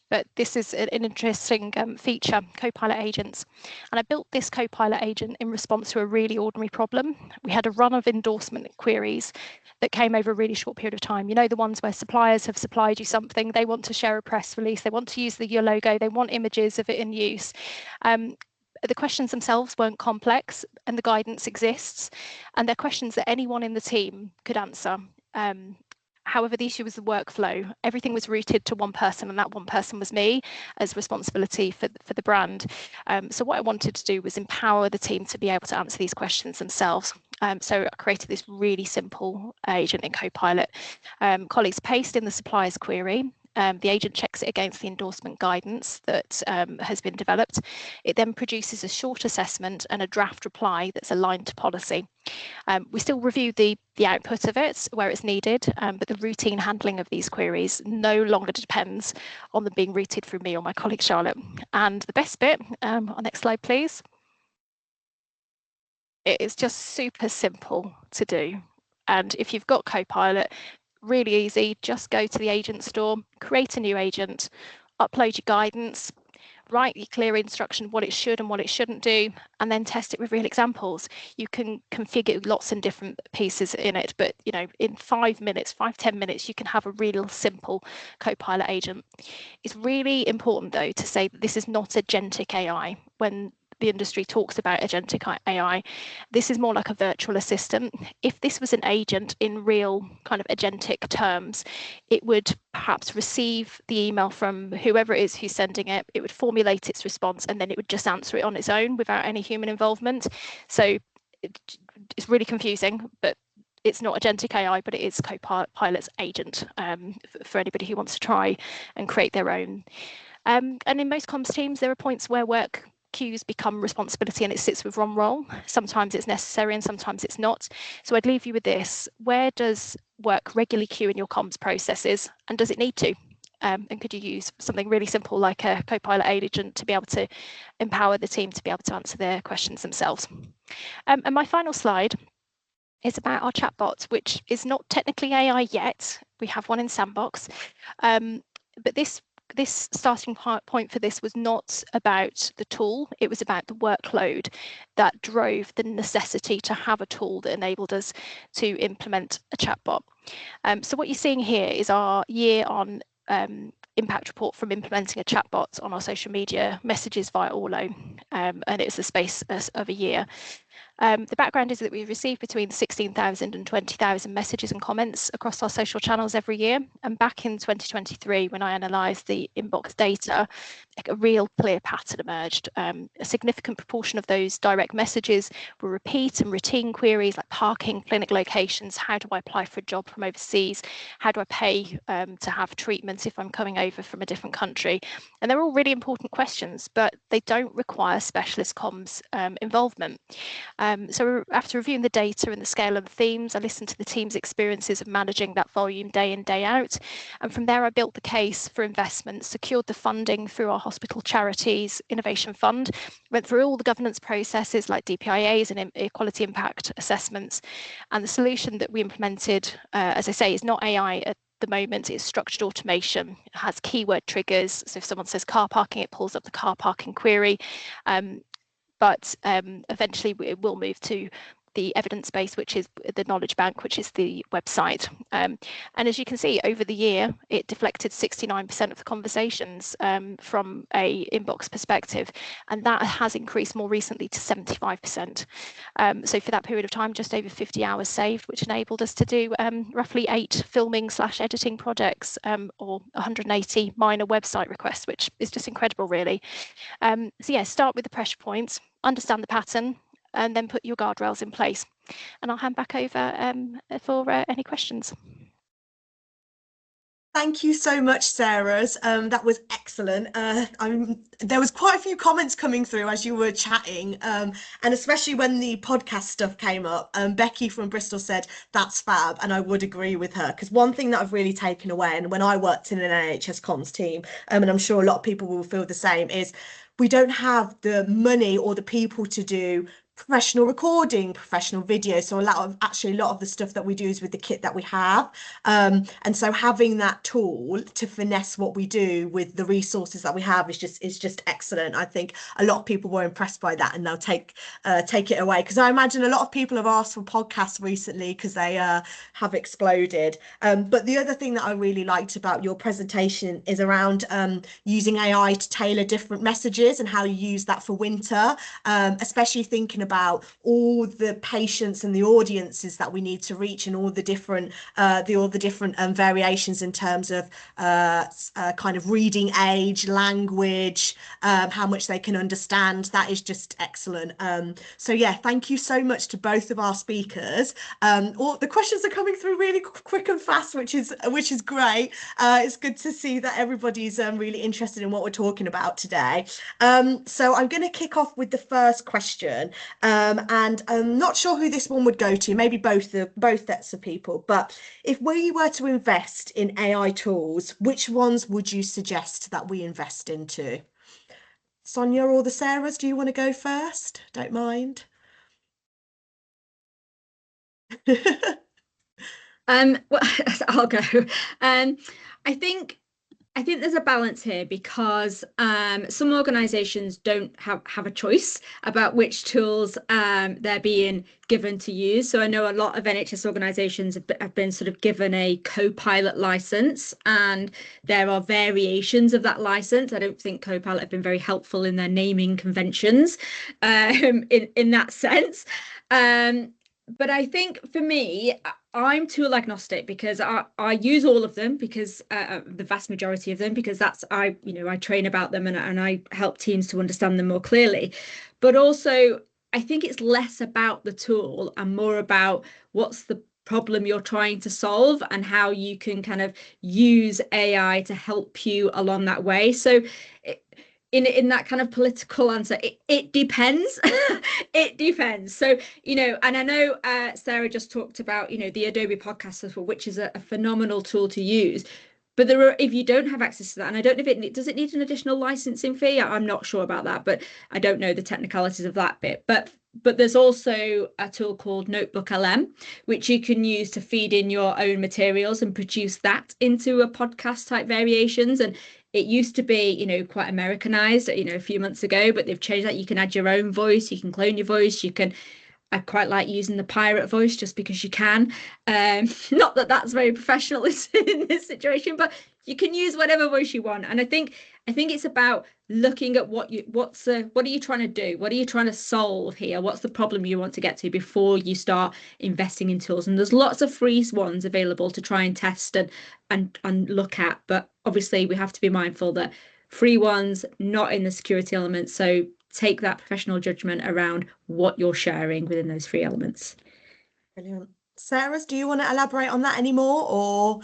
but this is an interesting feature, Copilot agents. And I built this Copilot agent in response to a really ordinary problem. We had a run of endorsement queries that came over a really short period of time. You know, the ones where suppliers have supplied you something, they want to share a press release, they want to use your logo, they want images of it in use. The questions themselves weren't complex, and the guidance exists, and they're questions that anyone in the team could answer. However, the issue was the workflow. Everything was routed to one person, and that one person was me as responsibility for the brand. So what I wanted to do was empower the team to be able to answer these questions themselves. So I created this really simple agent in Copilot. Colleagues paste in the supplier's query. The agent checks it against the endorsement guidance that has been developed. It then produces a short assessment and a draft reply that's aligned to policy. We still review the output of it where it's needed, but the routine handling of these queries no longer depends on them being routed through me or my colleague Charlotte. And the best bit, on next slide please. It is just super simple to do. And if you've got Copilot, really easy, just go to the agent store, create a new agent, upload your guidance, write your clear instruction what it should and what it shouldn't do, and then test it with real examples. You can configure lots of different pieces in it, but in 5 minutes, 5-10 minutes, you can have a real simple Copilot agent. It's really important though to say that this is not agentic AI. When the industry talks about agentic AI, this is more like a virtual assistant. If this was an agent in real kind of agentic terms, it would perhaps receive the email from whoever it is who's sending it, it would formulate its response, and then it would just answer it on its own without any human involvement. So it's really confusing, but it's not agentic AI, but it is Copilot's agent for anybody who wants to try and create their own. And in most comms teams, there are points where work queues become responsibility and it sits with one role. Sometimes it's necessary and sometimes it's not. So I'd leave you with this. Where does work regularly queue in your comms processes, and does it need to? And could you use something really simple like a Copilot agent to be able to empower the team to be able to answer their questions themselves? And my final slide is about our chatbot, which is not technically AI yet. We have one in Sandbox, but this starting point for this was not about the tool, it was about the workload that drove the necessity to have a tool that enabled us to implement a chatbot. So what you're seeing here is our year on impact report from implementing a chatbot on our social media messages via Orlo, and it's the space of a year. The background is that we receive between 16,000 and 20,000 messages and comments across our social channels every year. And back in 2023, when I analysed the inbox data, a real clear pattern emerged. A significant proportion of those direct messages were repeat and routine queries like parking, clinic locations, how do I apply for a job from overseas, how do I pay to have treatment if I'm coming over from a different country. And they're all really important questions, but they don't require specialist comms involvement. So after reviewing the data and the scale of the themes, I listened to the team's experiences of managing that volume day in, day out. And from there, I built the case for investment, secured the funding through our hospital charities innovation fund, went through all the governance processes like DPIAs and equality impact assessments. And the solution that we implemented, as I say, is not AI at the moment. It's structured automation. It has keyword triggers. So if someone says car parking, it pulls up the car parking query. But eventually it will move to the evidence base, which is the knowledge bank, which is the website. And as you can see, over the year, it deflected 69% of the conversations from a inbox perspective, and that has increased more recently to 75%. So for that period of time, just over 50 hours saved, which enabled us to do roughly 8 filming/editing projects or 180 minor website requests, which is just incredible, really. So yeah, start with the pressure points, understand the pattern, and then put your guardrails in place. And I'll hand back over for any questions. Thank you so much, Sarah. That was excellent. There was quite a few comments coming through as you were chatting, and especially when the podcast stuff came up. Becky from Bristol said, that's fab, and I would agree with her, because one thing that I've really taken away, and when I worked in an NHS comms team, and I'm sure a lot of people will feel the same, is we don't have the money or the people to do professional recording, professional video. So a lot of the stuff that we do is with the kit that we have. And so having that tool to finesse what we do with the resources that we have is just excellent. I think a lot of people were impressed by that, and they'll take it away, because I imagine a lot of people have asked for podcasts recently because they have exploded. But the other thing that I really liked about your presentation is around using AI to tailor different messages and how you use that for winter, especially thinking about all the patients and the audiences that we need to reach, and all the different variations in terms of kind of reading age, language, how much they can understand. That is just excellent. So yeah, thank you so much to both of our speakers. All the questions are coming through really quick and fast, which is great. It's good to see that everybody's really interested in what we're talking about today. So I'm going to kick off with the first question, and I'm not sure who this one would go to. Maybe both sets of people. But if we were to invest in AI tools, which ones would you suggest that we invest into? Sonia or the Sarahs, do you want to go first? Don't mind. Well, I'll go. I think there's a balance here, because some organisations don't have a choice about which tools they're being given to use. So I know a lot of NHS organisations have been sort of given a co-pilot licence, and there are variations of that licence. I don't think co-pilot have been very helpful in their naming conventions in that sense. But I think for me, I'm tool agnostic, because I use all of them, because the vast majority of them, because that's I train about them, and I help teams to understand them more clearly. But also, I think it's less about the tool and more about what's the problem you're trying to solve, and how you can kind of use AI to help you along that way. So in that kind of political answer, it depends. It depends. So, and I know Sarah just talked about, the Adobe Podcast as well, which is a phenomenal tool to use. But if you don't have access to that, and I don't know if does it need an additional licensing fee? I'm not sure about that, but I don't know the technicalities of that bit. But there's also a tool called Notebook LM, which you can use to feed in your own materials and produce that into a podcast type variations. And it used to be, quite Americanized, a few months ago, but they've changed that. You can add your own voice, you can clone your voice, I quite like using the pirate voice just because you can. Not that that's very professional in this situation, but you can use whatever voice you want. And I think it's about looking at what are you trying to do? What are you trying to solve here? What's the problem you want to get to before you start investing in tools? And there's lots of free ones available to try and test and look at. But obviously we have to be mindful that free ones, not in the security elements. So take that professional judgment around what you're sharing within those free elements. Brilliant. Sarah, do you want to elaborate on that anymore, or?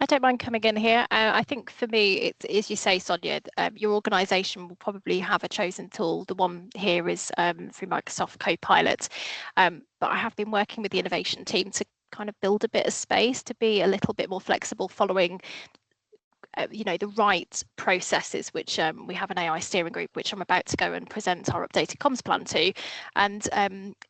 I don't mind coming in here. I think for me, it's as you say, Sonia, your organisation will probably have a chosen tool. The one here is through Microsoft Copilot, but I have been working with the innovation team to kind of build a bit of space to be a little bit more flexible, following the right processes, which we have an AI steering group, which I'm about to go and present our updated comms plan to, and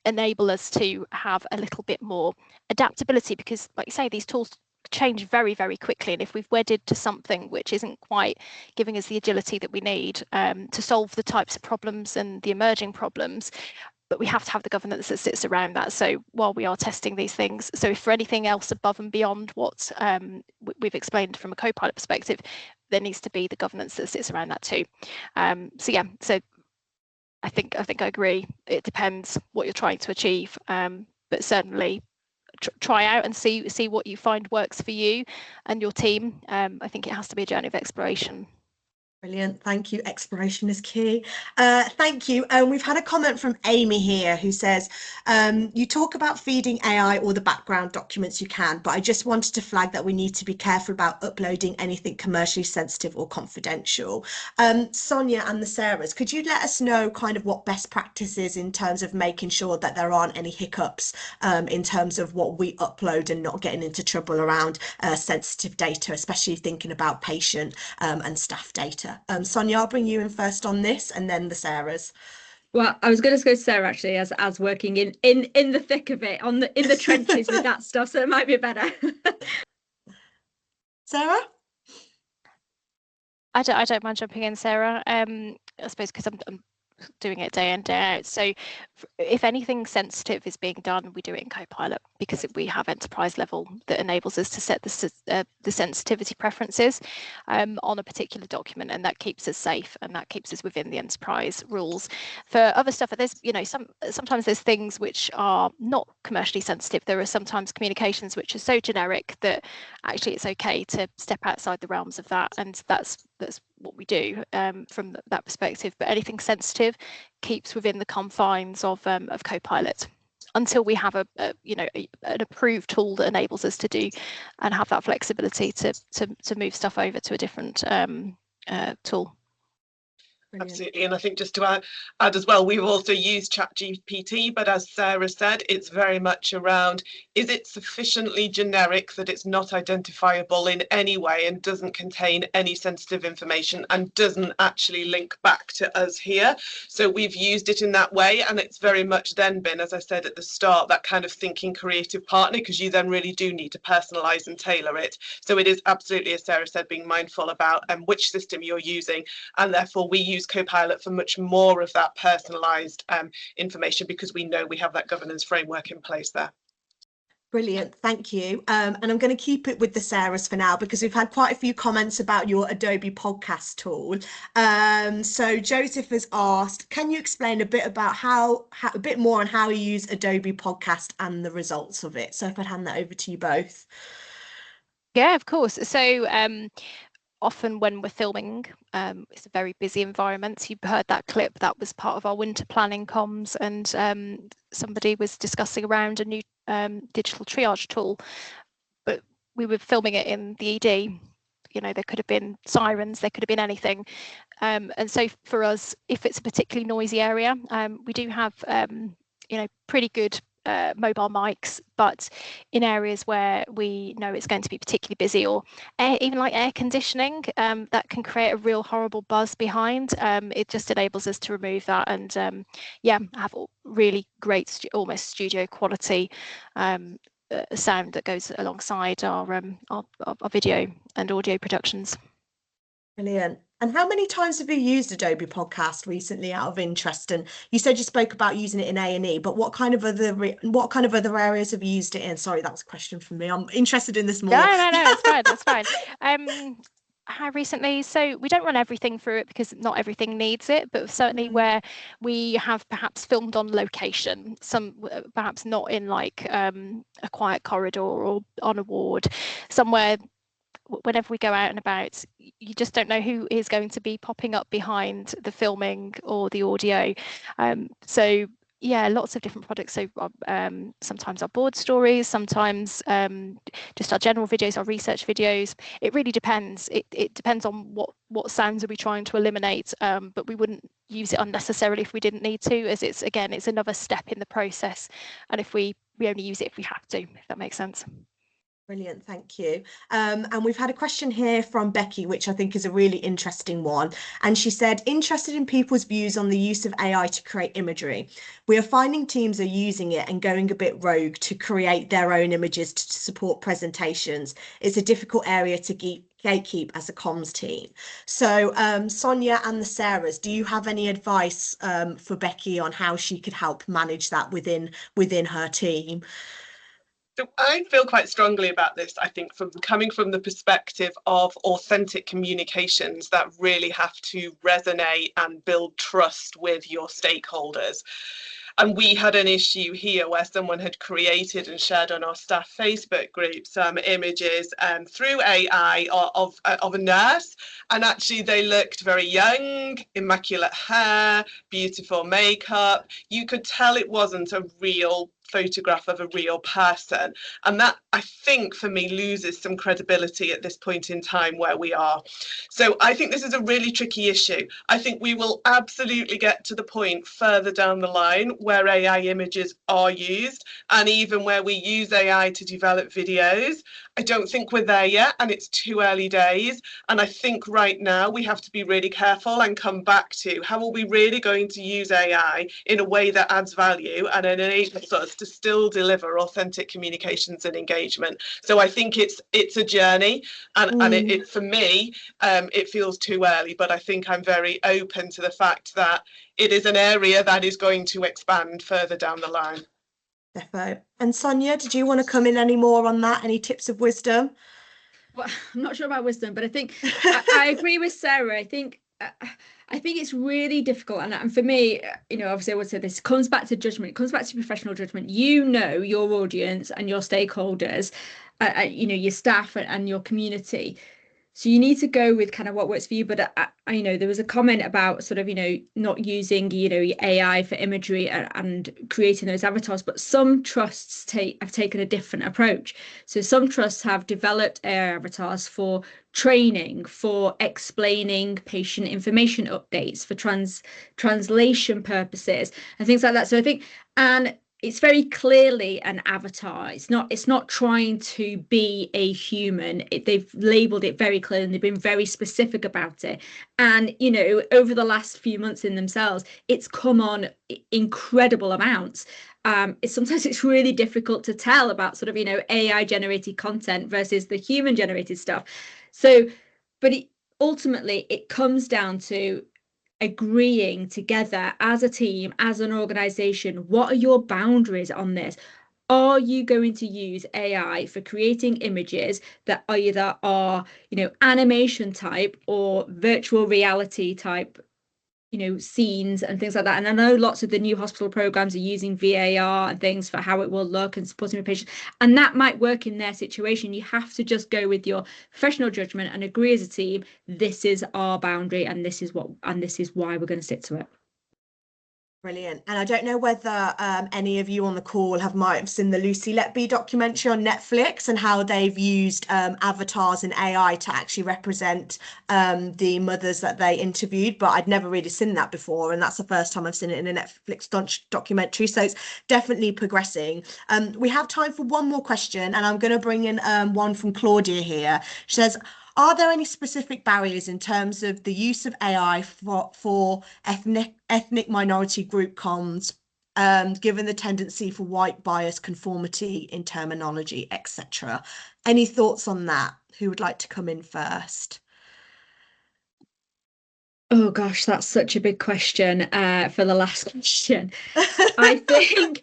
enable us to have a little bit more adaptability, because like you say, these tools change very, very quickly, and if we've wedded to something which isn't quite giving us the agility that we need to solve the types of problems and the emerging problems, but we have to have the governance that sits around that. So while we are testing these things, so if for anything else above and beyond what we've explained from a co-pilot perspective, there needs to be the governance that sits around that too. So I think I agree. It depends what you're trying to achieve, but certainly try out and see what you find works for you and your team. I think it has to be a journey of exploration. Brilliant. Thank you. Exploration is key. Thank you. We've had a comment from Amy here who says, you talk about feeding AI all the background documents you can, but I just wanted to flag that we need to be careful about uploading anything commercially sensitive or confidential. Sonia and the Sarahs, could you let us know kind of what best practice is in terms of making sure that there aren't any hiccups in terms of what we upload and not getting into trouble around sensitive data, especially thinking about patient and staff data? Sonia, I'll bring you in first on this, and then the Sarahs. Well, I was going to go to Sarah actually, as working in the thick of it, in the trenches with that stuff, so it might be better. Sarah? I don't mind jumping in, Sarah. I suppose because I'm doing it day in, day out. So if anything sensitive is being done, we do it in Copilot, because we have enterprise level that enables us to set the sensitivity preferences on a particular document, and that keeps us safe, and that keeps us within the enterprise rules. For other stuff, there's, you know, sometimes there's things which are not commercially sensitive. There are sometimes communications which are so generic that actually it's okay to step outside the realms of that, and that's what we do from that perspective. But anything sensitive keeps within the confines of Copilot until we have an approved tool that enables us to do and have that flexibility to move stuff over to a different tool. Brilliant. Absolutely, and I think just to add as well, we've also used ChatGPT, but as Sarah said, it's very much around, is it sufficiently generic that it's not identifiable in any way and doesn't contain any sensitive information and doesn't actually link back to us here? So we've used it in that way, and it's very much then been, as I said at the start, that kind of thinking creative partner, because you then really do need to personalize and tailor it. So it is absolutely, as Sarah said, being mindful about which system you're using, and therefore we use Copilot for much more of that personalised information, because we know we have that governance framework in place there. Brilliant, thank you. And I'm going to keep it with the Sarahs for now, because we've had quite a few comments about your Adobe podcast tool. So Joseph has asked, can you explain a bit about a bit more on how you use Adobe Podcast and the results of it? So if I'd hand that over to you both. Yeah, of course. So often when we're filming, it's a very busy environment. You heard that clip, that was part of our winter planning comms, and somebody was discussing around a new digital triage tool, but we were filming it in the ED. You know, there could have been sirens, there could have been anything. And so for us, if it's a particularly noisy area, we do have, pretty good mobile mics, but in areas where we know it's going to be particularly busy, or even like air conditioning, that can create a real horrible buzz behind. It just enables us to remove that and have really great almost studio quality sound that goes alongside our video and audio productions. Brilliant. And how many times have you used Adobe Podcast recently, out of interest? And you said you spoke about using it in A&E, but what kind of other areas have you used it in? Sorry, that was a question from me. I'm interested in this more. No, it's fine. That's fine. How recently? So we don't run everything through it because not everything needs it, but certainly where we have perhaps filmed on location, some perhaps not in like a quiet corridor or on a ward, somewhere. Whenever we go out and about, you just don't know who is going to be popping up behind the filming or the audio. So yeah, lots of different products. So sometimes our board stories, sometimes just our general videos, our research videos. It really depends. It depends on what sounds are we trying to eliminate, but we wouldn't use it unnecessarily if we didn't need to, as it's another step in the process. And if we only use it if we have to, if that makes sense. Brilliant, thank you. And we've had a question here from Becky, which I think is a really interesting one. And she said, interested in people's views on the use of AI to create imagery. We are finding teams are using it and going a bit rogue to create their own images to support presentations. It's a difficult area to gatekeep as a comms team. So Sonia and the Sarahs, do you have any advice for Becky on how she could help manage that within her team? So I feel quite strongly about this, I think, coming from the perspective of authentic communications that really have to resonate and build trust with your stakeholders. And we had an issue here where someone had created and shared on our staff Facebook group some images through AI of a nurse, and actually they looked very young, immaculate hair, beautiful makeup. You could tell it wasn't a real photograph of a real person, and that, I think, for me loses some credibility at this point in time where we are. So I think this is a really tricky issue. I think we will absolutely get to the point further down the line where AI images are used, and even where we use AI to develop videos. I don't think we're there yet, and it's too early days. And I think right now we have to be really careful and come back to how are we really going to use AI in a way that adds value and enables us to still deliver authentic communications and engagement. So I think it's a journey, and it for me, it feels too early, but I think I'm very open to the fact that it is an area that is going to expand further down the line. Defo. And Sonia, did you want to come in any more on that? Any tips of wisdom? Well, I'm not sure about wisdom, but I think I agree with Sarah. I think it's really difficult, and for me, obviously I would say this comes back to judgment. It comes back to professional judgment. You know your audience and your stakeholders, your staff and your community. So you need to go with kind of what works for you. But there was a comment about sort of, not using, AI for imagery and creating those avatars. But some trusts have taken a different approach. So some trusts have developed AI avatars for training, for explaining patient information updates, for translation purposes and things like that. So I think, and it's very clearly an avatar. It's not trying to be a human. They've labeled it very clearly, and they've been very specific about it. And over the last few months in themselves, it's come on incredible amounts. Sometimes it's really difficult to tell about sort of AI generated content versus the human generated stuff. So, but ultimately it comes down to agreeing together as a team, as an organization. What are your boundaries on this? Are you going to use AI for creating images that either are, animation type or virtual reality type, scenes and things like that? And I know lots of the new hospital programs are using VAR and things for how it will look and supporting the patient, and that might work in their situation. You have to just go with your professional judgment and agree as a team, this is our boundary and this is why we're going to stick to it. Brilliant. And I don't know whether any of you on the call might have seen the Lucy Letby documentary on Netflix and how they've used avatars and AI to actually represent the mothers that they interviewed, but I'd never really seen that before, and that's the first time I've seen it in a Netflix documentary, so it's definitely progressing. We have time for one more question, and I'm going to bring in one from Claudia here. She says, are there any specific barriers in terms of the use of AI for ethnic minority group comms, given the tendency for white bias, conformity in terminology, etc.? Any thoughts on that? Who would like to come in first? Oh gosh, that's such a big question for the last question. I think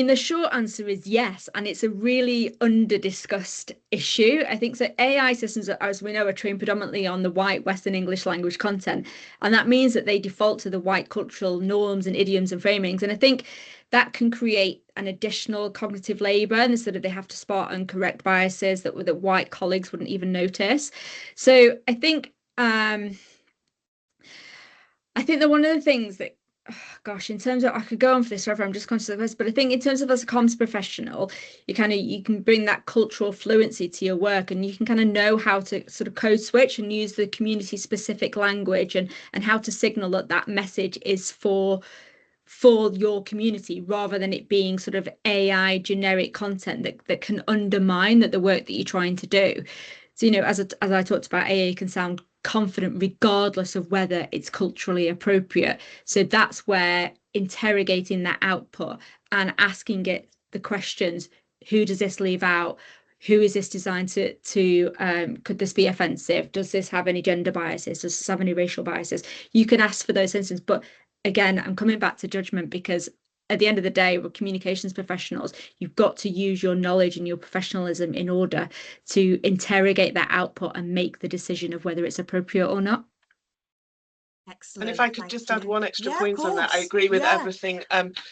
the short answer is yes, and it's a really under-discussed issue. I think so. AI systems, as we know, are trained predominantly on the white Western English language content, and that means that they default to the white cultural norms and idioms and framings. And I think that can create an additional cognitive labor, and sort of they have to spot and correct biases that white colleagues wouldn't even notice. So I think that one of the things that, gosh, in terms of, I could go on for this forever, I'm just conscious of this, but I think in terms of as a comms professional, you can bring that cultural fluency to your work, and you can kind of know how to sort of code switch and use the community specific language and how to signal that message is for your community, rather than it being sort of AI generic content that can undermine the work that you're trying to do. So, as I talked about, AI can sound confident regardless of whether it's culturally appropriate. So that's where interrogating that output and asking it the questions: who does this leave out? Who is this designed to could this be offensive? Does this have any gender biases? Does this have any racial biases? You can ask for those instances, but again, I'm coming back to judgment, because at the end of the day, we're communications professionals. You've got to use your knowledge and your professionalism in order to interrogate that output and make the decision of whether it's appropriate or not. Excellent. And if I could just add one extra point on that, I agree with everything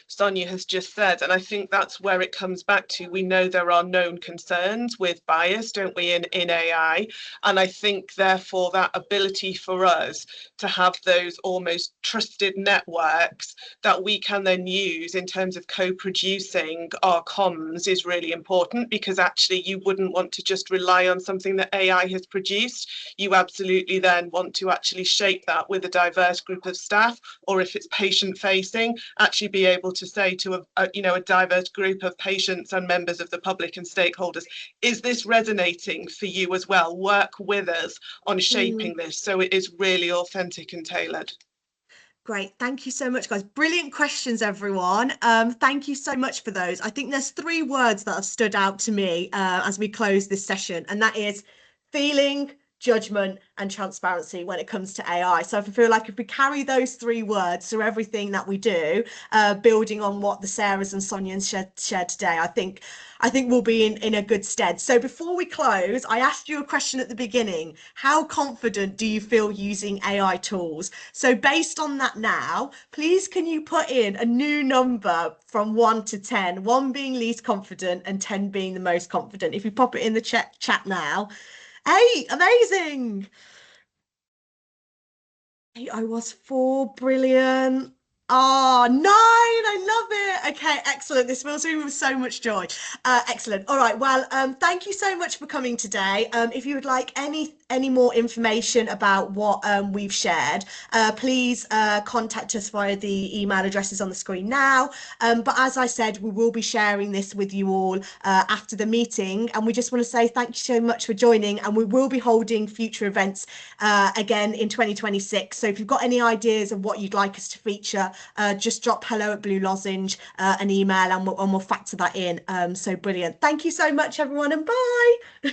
Sonia has just said, and I think that's where it comes back to. We know there are known concerns with bias, don't we, in AI, and I think therefore that ability for us to have those almost trusted networks that we can then use in terms of co-producing our comms is really important, because actually you wouldn't want to just rely on something that AI has produced. You absolutely then want to actually shape that with a diverse group of staff, or if it's patient facing, actually be able to say to a diverse group of patients and members of the public and stakeholders, is this resonating for you as well? Work with us on shaping this so it is really authentic and tailored. Great. Thank you so much, guys. Brilliant questions, everyone. Thank you so much for those. I think there's 3 words that have stood out to me as we close this session, and that is feeling, judgment, and transparency when it comes to AI. So I feel like if we carry those 3 words through everything that we do, building on what the Sarahs and Sonias shared today, I think we'll be in a good stead. So before we close, I asked you a question at the beginning. How confident do you feel using AI tools? So based on that now, please can you put in a new number from 1 to 10, 1 being least confident and 10 being the most confident. If you pop it in the chat now. 8, amazing. 8, I was 4, brilliant. Oh, 9, I love it. Okay, excellent. This fills me with so much joy. Excellent. All right, well, thank you so much for coming today. If you would like any more information about what we've shared, please contact us via the email addresses on the screen now. But as I said, we will be sharing this with you all after the meeting, and we just want to say thank you so much for joining, and we will be holding future events again in 2026. So if you've got any ideas of what you'd like us to feature, just drop hello@Blue Lozenge an email, and we'll factor that in. So brilliant. Thank you so much, everyone, and bye.